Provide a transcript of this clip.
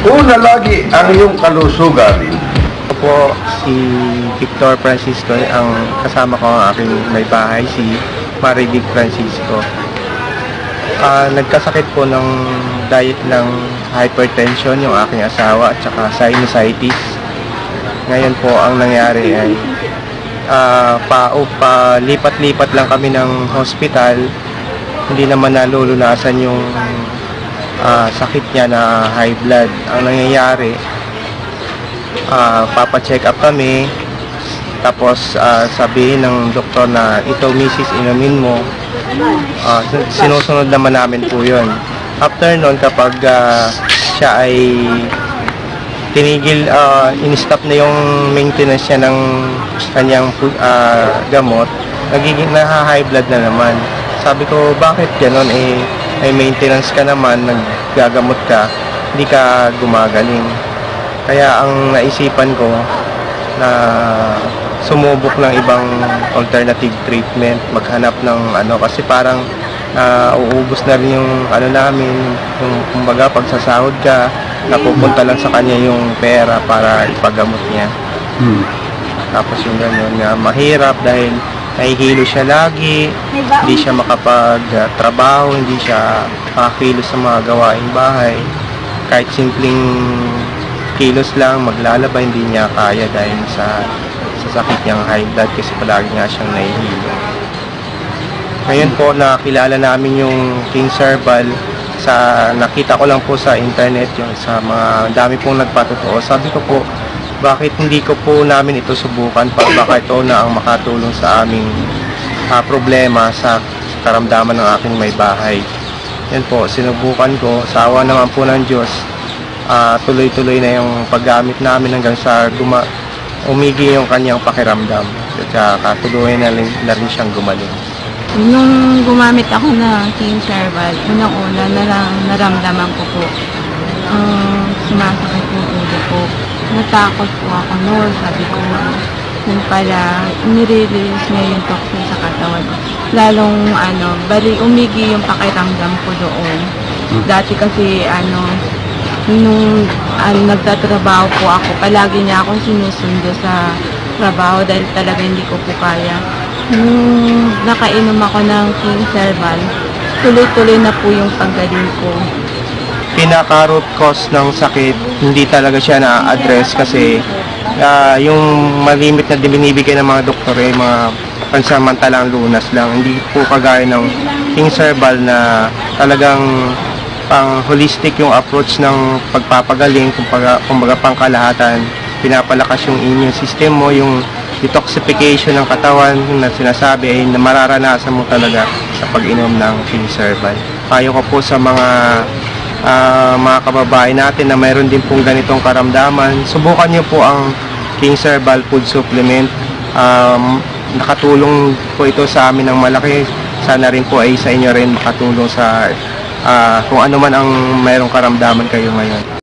Una lagi ang iyong kalusugan. Ako po si Victor Francisco, ang kasama ko ang aking may bahay, si Marivic Francisco. Nagkasakit po ng diet ng hypertension yung aking asawa at saka sinusitis. Ngayon po ang nangyari ay palipat-lipat lang kami ng hospital. Hindi naman nalulunasan yung sakit niya na high blood. Ang nangyayari, papa-check up kami, tapos sabihin ng doktor na ito, Mrs. inumin mo. Sinusunod naman namin po yun. After nun, kapag siya ay tinigil, in-stop na yung maintenance niya ng kanyang gamot, nagiging high blood na naman. Sabi ko, bakit ganon? May maintenance ka naman, naggagamot ka, hindi ka gumagaling. Kaya ang naisipan ko na sumubok ng ibang alternative treatment, maghanap ng kasi parang uubos na rin yung namin, yung kumbaga pagsasahod ka, napupunta lang sa kanya yung pera para ipagamot niya. Tapos yung gano'n nga, mahirap dahil nahihilo siya lagi, hindi siya makapagtrabaho, hindi siya makakilos sa mga gawaing bahay. Kahit simpleng kilos lang, maglalaba, hindi niya kaya dahil sa sakit niyang high blood kasi palagi nga siyang nahihilo. Ngayon po, nakilala namin yung King Herbal. Nakita ko lang po sa internet yung sa mga dami pong nagpatotoo. Sabi ko po, bakit hindi ko po namin ito subukan para baka ito na ang makatulong sa aming problema sa karamdaman ng aking may bahay. Yan po, sinubukan ko. Sa awa naman po ng Diyos, tuloy-tuloy na yung paggamit namin hanggang sa umigi yung kanyang pakiramdam. At katuluyan na rin siyang gumaling. Nung gumamit ako ng King Herbal, unang-una naramdaman ko po sumasakit yung ulo ko. Natakot po ako noon. Sabi ko, nung pala, nire-release niya yung toxin sa katawan. Lalong, umigi yung pakiramdam ko doon. Dati kasi, nung nagtatrabaho po ako, palagi niya akong sinusundo sa trabaho dahil talaga hindi ko po kaya. Nung nakainom ako ng King Herbal, tuloy-tuloy na po yung paggaling ko. Pinaka-root cause ng sakit, hindi talaga siya na-address kasi yung malimit na binibigay ng mga doktor ay mga pansamantalang lunas lang. Hindi po kagaya ng King Herbal na talagang pang holistic yung approach ng pagpapagaling, kumbaga pangkalahatan. Pinapalakas yung immune system mo, yung detoxification ng katawan na sinasabi ay mararanasan mo talaga sa pag-inom ng King Herbal. Payo ko po sa mga kababayan natin na mayroon din pong ganitong karamdaman, subukan niyo po ang King Herbal Food Supplement. Nakatulong po ito sa amin ng malaki. Sana rin po ay sa inyo rin makatulong sa kung ano man ang mayroong karamdaman kayo ngayon.